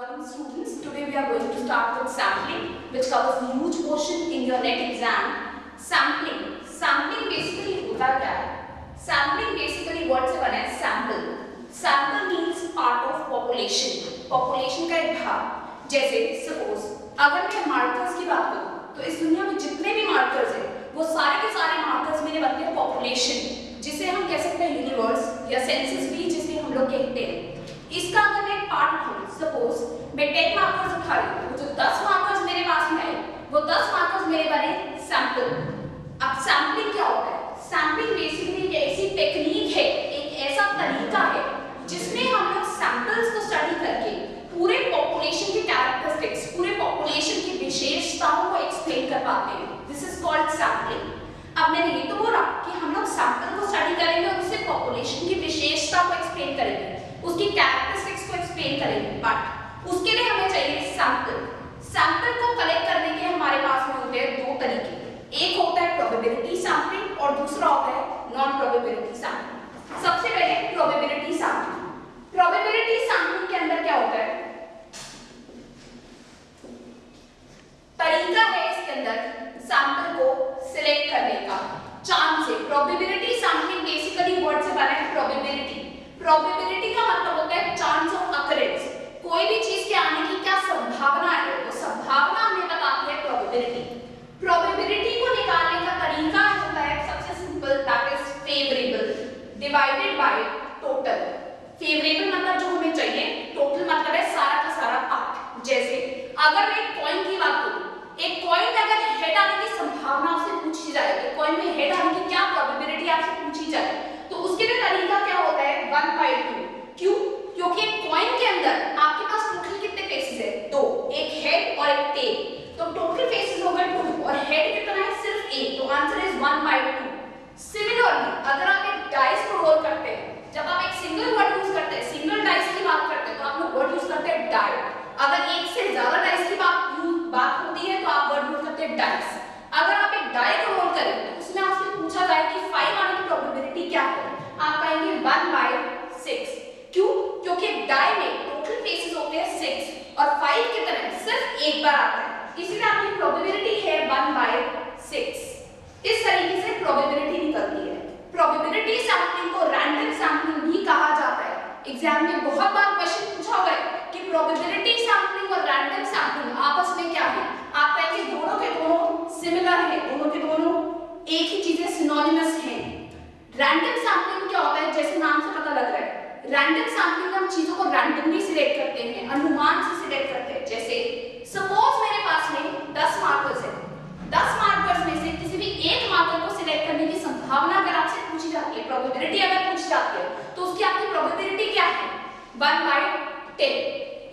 morning students. Today we are going to start with sampling, which covers a huge portion in your NET exam. Sampling basically होता क्या है? Sampling basically word से बना है sample. Sample means part of population. Population का एक भाग. जैसे suppose अगर मैं मार्कर्स की बात करूँ, तो इस दुनिया में जितने भी मार्कर्स हैं, वो सारे के सारे मार्कर्स मेरे बनते हैं पॉपुलेशन, जिसे हम कह सकते हैं यूनिवर्स या सेंसस भी जिसे हम लोग कहते हैं. इसका अगर मैं पार्ट उठाऊं, सपोज मैं 10 मार्कर्स उठा रही हूं, जो 10 मार्कर्स मेरे पास में आए, वो 10 मार्कर्स मेरे बने सैंपल. अब सैम्पलिंग क्या होता है? सैम्पलिंग बेसिकली एक ऐसी टेक्निक है, एक ऐसा तरीका है जिसमें हम लोग सैंपल्स को स्टडी करके पूरे पॉपुलेशन की कैरेक्टरिस्टिक्स, पूरे पॉपुलेशन की विशेषताओं को एक्सप्लेन कर पाते हैं. This is called sampling. अब मैंने ये तो बोला कि हम लोग सैंपल को स्टडी करेंगे और उससे पॉपुलेशन की विशेषता को एक्सप्लेन करेंगे, उसकी कैरेक्टरिस्टिक्स को एक्सप्लेन करेंगे, बट उसके लिए हमें चाहिए सैंपल. सैंपल को कलेक्ट करने के हमारे पास में होते हैं दो तरीके. एक होता है प्रोबेबिलिटी सैंपलिंग और दूसरा होता है नॉन प्रोबेबिलिटी सैंपलिंग. सबसे पहले प्रोबेबिलिटी सैंपलिंग. प्रोबेबिलिटी सैंपलिंग के अंदर क्या होता है? तरीका है इसके अंदर सैंपल को सिलेक्ट करने का, चांस है. प्रोबेबिलिटी सैंपलिंग बेसिकली वर्ड से बना है प्रोबेबिलिटी. प्रोबेबिलिटी का मतलब होता है चांस ऑफ अकरेंस. कोई भी चीज के आने की क्या संभावना है, तो संभावना हमें बताती है प्रोबेबिलिटी. प्रोबेबिलिटी को निकालने का तरीका होता है सबसे simple, that is favourable divided by total. Favourable मतलब जो हमें चाहिए, टोटल मतलब है सारा का सारा पार्ट. जैसे अगर मैं एक कॉइन की बात करूं, एक कॉइन में अगर हेड आने की संभावना आपसे पूछी जाए, तो कॉइन में हेड आने की क्या प्रोबेबिलिटी आपसे पूछी जाए, तो उसके लिए तरीका क्या होता है? 1/2. क्यों? क्योंकि एक कॉइन के अंदर आपके पास टोटल कितने फेसेस है? दो, एक हेड और एक टेल. तो टोटल फेसेस हो गए 2 और हेड कितना है? सिर्फ 1. तो आंसर इज 1/2. सिमिलरली अगर आप एक डाइस को रोल करते हैं, जब आप एक सिंगल वर्ड यूज करते हैं, सिंगल डाइस की बात करते हैं, तो आप लोग वर्ड यूज करते हैं डाई. अगर एक से ज्यादा डाइस की बात होती है, तो आप वर्ड यूज करते हैं डाइस. अगर आप एक डाई को रोल करें, तो उसमें आपसे पूछा जाए कि 5 आने की प्रोबेबिलिटी क्या है, आप कहेंगे 1/6. क्यों? क्योंकि डाई में टोटल फेसेस होते हैं 6 और 5 कितना है? सिर्फ एक बार आता है, इसलिए आपकी प्रोबेबिलिटी है 1/6. इस तरीके से प्रोबेबिलिटी निकलती है. प्रोबेबिलिटी सैंपलिंग को रैंडम सैंपलिंग भी कहा जाता है. एग्जाम में बहुत बार क्वेश्चन पूछा होगा कि प्रोबेबिलिटी सैंपलिंग और रैंडम सैंपलिंग आपस में क्या है. आप कहेंगे दोनों के दोनों सिमिलर है, दोनों के दोनों एक ही चीजें सिनोनिमस हैं. रैंडम सैंपलिंग क्या होता है? जैसे नाम से पता लग रहा है, रैंडम सैंपलिंग हम चीजों को रैंडमली सिलेक्ट करते हैं, अनुमान से सिलेक्ट करते हैं. जैसे सपोज मेरे पास में 10 मार्कर्स है, 10 मार्कर्स में से किसी भी एक मार्कर को सिलेक्ट करने की संभावना अगर आपसे पूछी जाती है, प्रोबेबिलिटी अगर पूछी जाती है, तो उसकी आपकी प्रोबेबिलिटी क्या है? 1/10.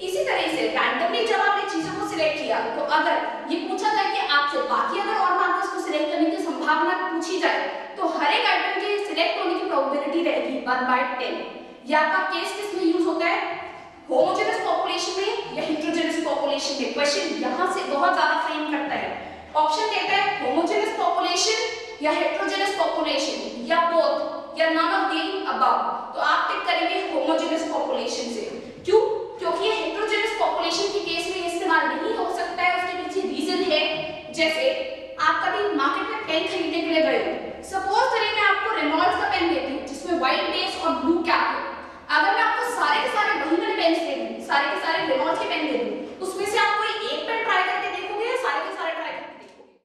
इसी तरह से रैंडमली जब आपने चीजों को सिलेक्ट किया, तो अगर ये पूछा जाए कि आपसे बाकी अगर और मार्कर्स को सिलेक्ट करने की संभावना पूछी जाए, तो हर एक आइटम के सिलेक्ट होने की प्रोबेबिलिटी रहेगी 1/10. या आपका केस किस में यूज होता है? होमोजेनस पॉपुलेशन में या हेटेरोजेनस पॉपुलेशन में. क्वेश्चन यहां से बहुत ज्यादा फ्रेम करता है. ऑप्शन देता है होमोजेनस पॉपुलेशन या हेटेरोजेनस पॉपुलेशन या बोथ या नन ऑफ द अबव. तो आप टिक करेंगे होमोजेनस पॉपुलेशन से. क्यों? क्योंकि ये हेटेरोजेनस पॉपुलेशन के केस में इस्तेमाल नहीं हो सकता है. उसके पीछे रीजन है. जैसे आप कभी मार्केट में पेन खरीदने के लिए गए हो, सपोज करें मैं आपको रेनॉल्ड्स का पेन देती हूं जिसमें व्हाइट बेस